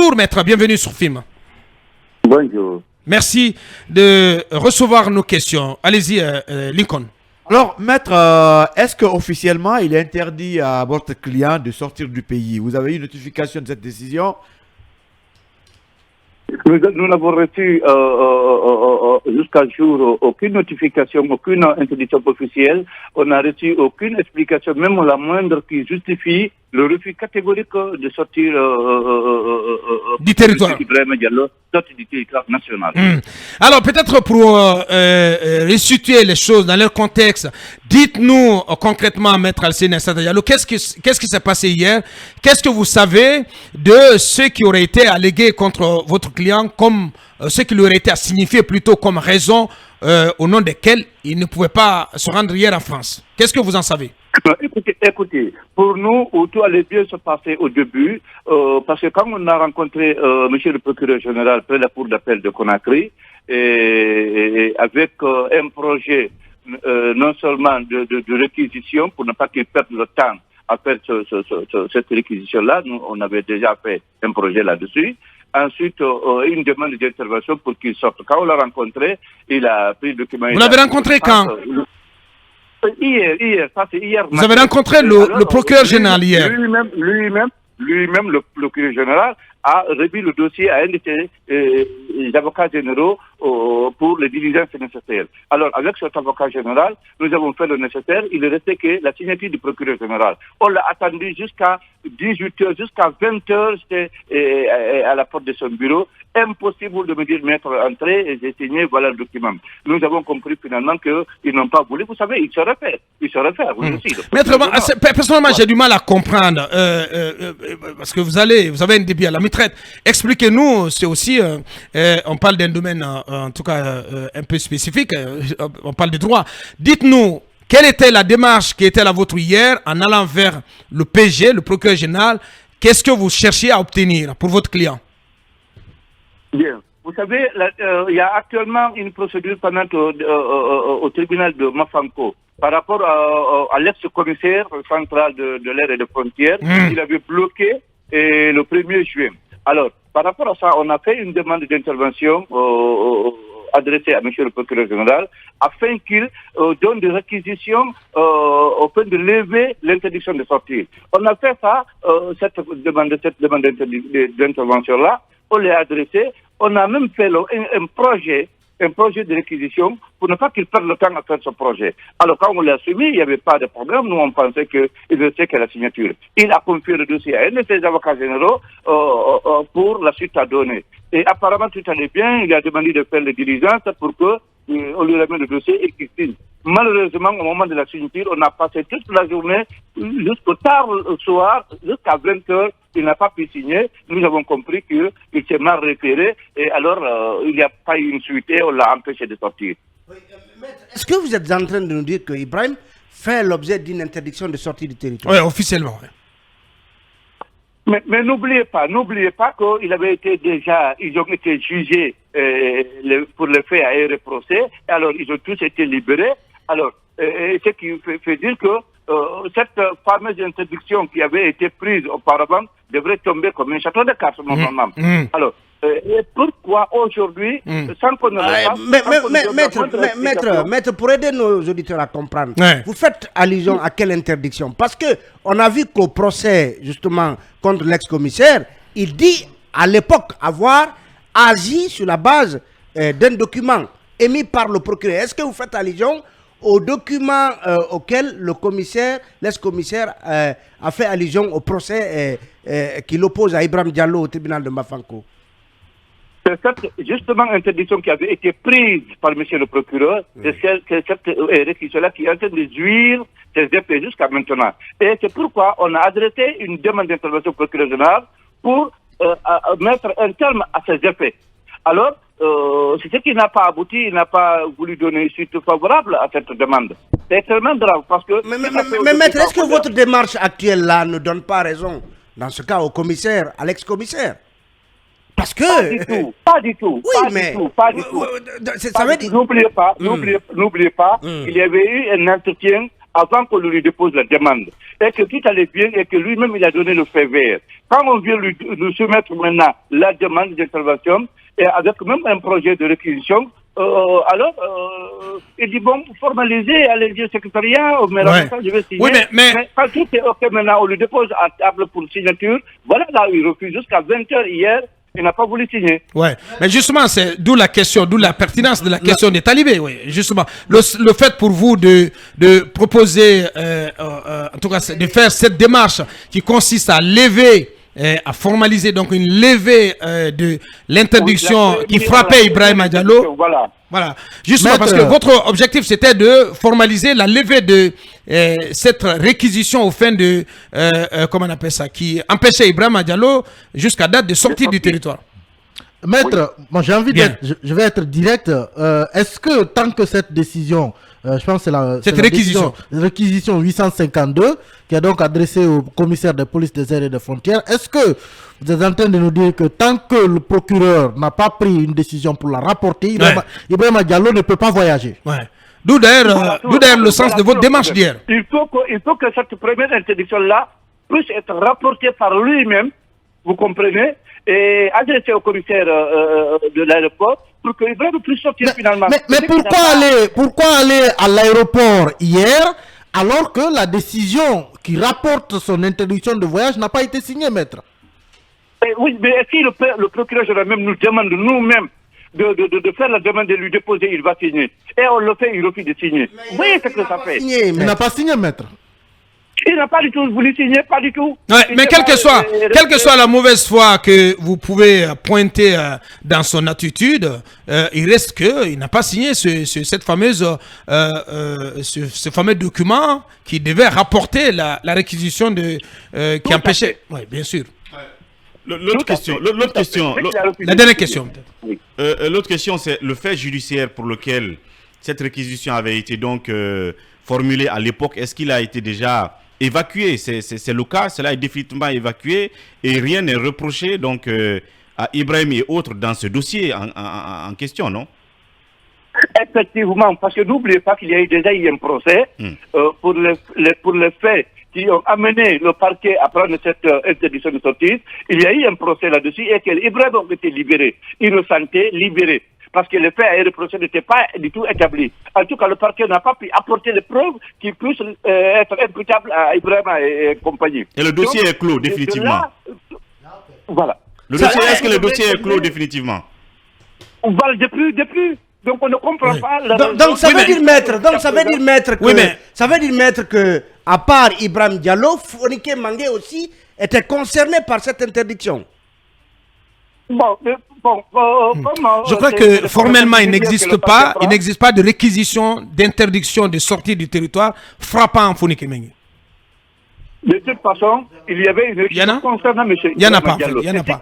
Bonjour maître, bienvenue sur Film. Bonjour. Merci de recevoir nos questions. Allez-y, Lincoln. Alors, maître, est-ce qu'officiellement, il est interdit à votre client de sortir du pays? Vous avez eu notification de cette décision? Nous n'avons reçu jusqu'à jour aucune notification, aucune interdiction officielle. On n'a reçu aucune explication, même la moindre, qui justifie le refus catégorique de sortir du territoire. Sortir du territoire national. Alors, peut-être pour resituer les choses dans leur contexte, dites-nous concrètement, maître Alcine Diallo, qu'est-ce qui s'est passé hier? Qu'est-ce que vous savez de ce qui aurait été allégué contre votre client comme ce qui lui aurait été signifié plutôt comme raison au nom desquelles il ne pouvait pas se rendre hier en France? Qu'est-ce que vous en savez? Écoutez, pour nous, tout allait bien se passer au début, parce que quand on a rencontré monsieur le procureur général près de la cour d'appel de Conakry, et avec un projet non seulement de réquisition, pour ne pas qu'il perde le temps à faire cette réquisition-là, nous, on avait déjà fait un projet là-dessus. Ensuite, une demande d'intervention pour qu'il sorte. Quand on l'a rencontré, il a pris le document. Vous l'avez rencontré quand? Hier, ça c'est hier. Vous avez rencontré le procureur général hier? Lui-même, le procureur général a remis le dossier à un de ses avocats généraux pour les diligences nécessaires. Alors, avec cet avocat général, nous avons fait le nécessaire. Il ne restait que la signature du procureur général. On l'a attendu jusqu'à 18h, jusqu'à 20h, c'était à la porte de son bureau. Impossible de me dire, maître, entrez, et j'ai signé, voilà le document. Nous avons compris finalement qu'ils n'ont pas voulu. Vous savez, ils se réfèrent. Vous aussi. Maître, personnellement, j'ai du mal à comprendre, parce que vous avez un débit à la mitraite. Expliquez-nous, c'est aussi, on parle d'un domaine, en tout cas, un peu spécifique, on parle de droit. Dites-nous, quelle était la démarche qui était la vôtre hier en allant vers le PG, le procureur général? Qu'est-ce que vous cherchiez à obtenir pour votre client? Bien. Vous savez, il y a actuellement une procédure pendant au tribunal de Mafanko par rapport à l'ex-commissaire central de l'air et des frontières. Il avait bloqué le 1er juin. Alors, par rapport à ça, on a fait une demande d'intervention adressée à M. le procureur général afin qu'il donne des réquisitions au point de lever l'interdiction de sortir. On a fait ça, cette demande d'intervention-là, on l'a adressé. On a même fait un projet de réquisition pour ne pas qu'il perde le temps à faire ce projet. Alors quand on l'a soumis, il n'y avait pas de problème. Nous, on pensait qu'il restait que la signature. Il a confié le dossier à un de ses avocats généraux pour la suite à donner. Et apparemment, tout allait bien. Il a demandé de faire les diligences pour que on lui ramène le dossier et qu'il signe. Malheureusement, au moment de la signature, on a passé toute la journée, jusqu'au tard le soir, jusqu'à 20h, il n'a pas pu signer. Nous avons compris qu'il s'est mal référé et alors il n'y a pas eu une suite et on l'a empêché de sortir. Est-ce que vous êtes en train de nous dire que Ibrahim fait l'objet d'une interdiction de sortie du territoire? Oui, officiellement. Oui. Mais n'oubliez pas qu'ils avaient été ils ont été jugés pour les faits aérés procès, alors ils ont tous été libérés. Alors, ce qui fait dire que cette fameuse interdiction qui avait été prise auparavant devrait tomber comme un château de cartes normalement. Alors, pourquoi aujourd'hui, sans qu'on ne Maître, pour aider nos auditeurs à comprendre, vous faites allusion à quelle interdiction? Parce que on a vu qu'au procès, justement, contre l'ex-commissaire, il dit à l'époque avoir agi sur la base d'un document émis par le procureur. Est-ce que vous faites allusion au document auquel l'ex-commissaire a fait allusion au procès qui l'oppose à Ibrahim Diallo au tribunal de Mafanko? C'est cette justement interdiction qui avait été prise par M. le procureur, c'est cette réquisition-là qui est en train de jouir ses effets jusqu'à maintenant. Et c'est pourquoi on a adressé une demande d'intervention au procureur général pour mettre un terme à ces effets. Alors, c'est ce qui n'a pas abouti, il n'a pas voulu donner une suite favorable à cette demande. C'est extrêmement grave parce que... Mais maître, est-ce que votre démarche actuelle là ne donne pas raison, dans ce cas, au commissaire, à l'ex-commissaire? Parce que... Pas du tout. Ça veut dire... N'oubliez pas, il y avait eu un entretien avant qu'on lui dépose la demande. et que tout allait bien et que lui-même il a donné le feu vert. Quand on vient lui soumettre maintenant la demande d'intervention et avec même un projet de réquisition, alors il dit bon, formalisez, allez dire au secrétariat, mais là, je vais signer. Oui, mais quand tout est ok maintenant, on le dépose à table pour signature. Voilà, là, il refuse jusqu'à 20h hier. Il n'a pas voulu signer. Ouais, mais justement, c'est d'où la question, d'où la pertinence de la question des talibés. Oui, justement, le fait pour vous de proposer, en tout cas, de faire cette démarche qui consiste à lever, à formaliser donc une levée de l'interdiction qui frappait Ibrahima Diallo. Voilà. Justement, parce que votre objectif, c'était de formaliser la levée de cette réquisition au fin de, comment on appelle ça, qui empêchait Ibrahima Diallo jusqu'à date de sortir du territoire. Maître, moi j'ai envie d'être, je vais être direct. Est-ce que tant que cette décision, je pense que c'est la réquisition 852, qui est donc adressée au commissaire de police des airs et des frontières, est-ce que vous êtes en train de nous dire que tant que le procureur n'a pas pris une décision pour la rapporter, Ibrahima Diallo ne peut pas voyager? D'où d'ailleurs le sens de votre démarche d'hier. Il faut que cette première interdiction-là puisse être rapportée par lui-même, vous comprenez, et adressée au commissaire de l'aéroport pour que Ibrahima puisse sortir finalement. Mais pourquoi aller à l'aéroport hier alors que la décision qui rapporte son interdiction de voyage n'a pas été signée, maître? Oui, mais si le procureur général même nous demande nous-mêmes de faire la demande de lui déposer, il va signer. Et on le fait, il refuse de signer. Oui, c'est ce que ça fait. Il n'a pas signé, maître. Il n'a pas du tout voulu signer, pas du tout. Ouais, mais quelle que soit la mauvaise foi que vous pouvez pointer dans son attitude, il reste qu'il n'a pas signé ce fameux document qui devait rapporter la réquisition qui empêchait. Oui, bien sûr. L'autre question. La dernière question. L'autre question, c'est le fait judiciaire pour lequel cette réquisition avait été donc formulée à l'époque. Est-ce qu'il a été déjà évacué? C'est le cas, cela est définitivement évacué et rien n'est reproché donc à Ibrahim et autres dans ce dossier en question, non? Effectivement, parce que n'oubliez pas qu'il y a déjà eu un procès pour les faits qui ont amené le parquet à prendre cette interdiction de sortie. Il y a eu un procès là-dessus et qu'Ibrahim a été libéré, innocenté, libéré. Parce que les faits et le procès n'étaient pas du tout établis. En tout cas, le parquet n'a pas pu apporter les preuves qui puissent être imputables à Ibrahim et compagnie. Et le dossier est clos définitivement. Voilà. Est-ce que le dossier est clos définitivement? Voilà, depuis. Donc on ne comprend pas. Donc ça veut dire maître que à part Ibrahim Diallo, Founiké Mangé aussi était concerné par cette interdiction. Je crois que formellement il n'existe pas de réquisition d'interdiction de sortie du territoire frappant Founiké Mangé. De toute façon, il y avait une réquisition concernant M. Ibrahima Diallo. Il n'y en a pas.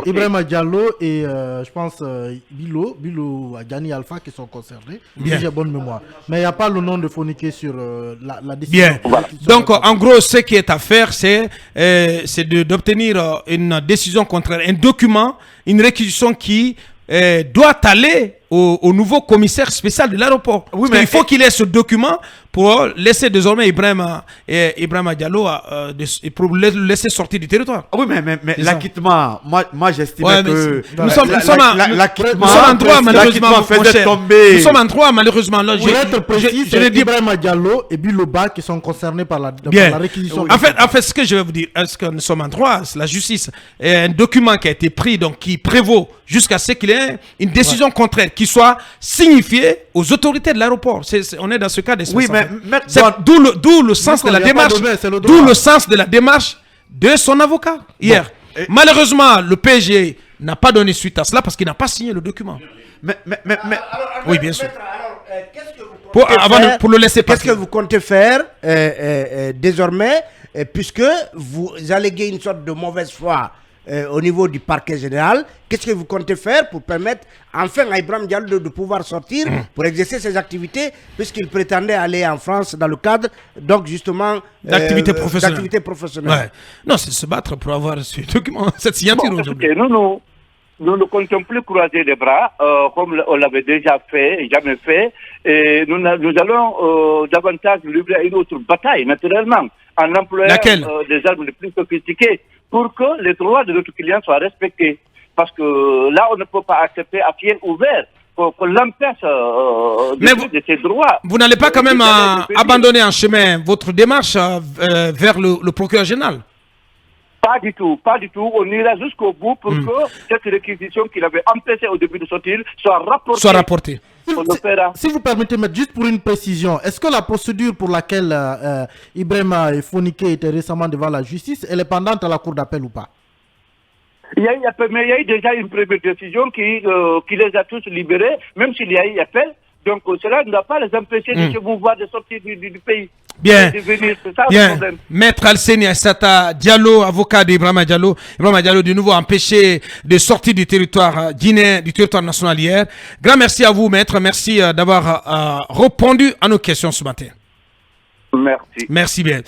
Ibrahima Diallo et je pense Bilo Adjani Alpha qui sont concernés. Si j'ai bonne mémoire. Mais il n'y a pas le nom de Founiké sur la décision. Bien. Voilà. Donc en gros, ce qui est à faire, c'est d'obtenir une décision contraire, un document, une réquisition qui doit aller au nouveau commissaire spécial de l'aéroport. Oui, mais il faut qu'il ait ce document pour laisser désormais Ibrahima Diallo pour le laisser sortir du territoire. Oui, mais l'acquittement, moi j'estimais que nous sommes en droit, malheureusement. Nous sommes en droit, malheureusement. Pour être précis, c'est Ibrahima Diallo et Biloba qui sont concernés par la réquisition. En fait, ce que je vais vous dire, est-ce que nous sommes en droit, c'est la justice. Et un document qui a été pris, donc qui prévaut jusqu'à ce qu'il y ait une décision contraire qui soit signifiée aux autorités de l'aéroport. On est dans ce cas d'espèce. Oui, mais d'où le sens de la démarche, d'où le sens de la démarche de son avocat hier. Malheureusement, le PSG n'a pas donné suite à cela parce qu'il n'a pas signé le document. Oui, bien sûr. Pour le laisser passer. Qu'est-ce que vous comptez faire désormais, puisque vous alléguez une sorte de mauvaise foi au niveau du parquet général? Qu'est-ce que vous comptez faire pour permettre enfin à Ibrahima Diallo de pouvoir sortir pour exercer ses activités, puisqu'il prétendait aller en France dans le cadre donc justement d'activité professionnelle. Ouais. Non, c'est se battre pour avoir ce document, cette signature aujourd'hui. nous ne comptons plus croiser les bras, comme on l'avait déjà fait, jamais fait. Et nous allons davantage livrer une autre bataille, naturellement, en employant des armes les plus sophistiquées pour que les droits de notre client soient respectés. Parce que là, on ne peut pas accepter à pied ouvert qu'on l'empêche de ses droits. Vous n'allez pas quand même abandonner en chemin votre démarche vers le procureur général? Pas du tout, pas du tout. On ira jusqu'au bout pour que cette réquisition qu'il avait empêchée au début de sortir soit rapportée. Si vous permettez, mais juste pour une précision, est-ce que la procédure pour laquelle Ibrahima Fonike était récemment devant la justice, elle est pendante à la cour d'appel ou pas? Il y a eu déjà une première décision qui les a tous libérés, même s'il y a eu appel. Donc cela ne doit pas les empêcher de se mouvoir, de sortir du pays. Bien. C'est ça Bien. le problème. Maître Alseni Aissata Diallo, avocat d'Ibrahima Diallo. Ibrahima Diallo, de nouveau empêché de sortir du territoire guinéen, du territoire national hier. Grand merci à vous, maître. Merci d'avoir répondu à nos questions ce matin. Merci. Merci bien.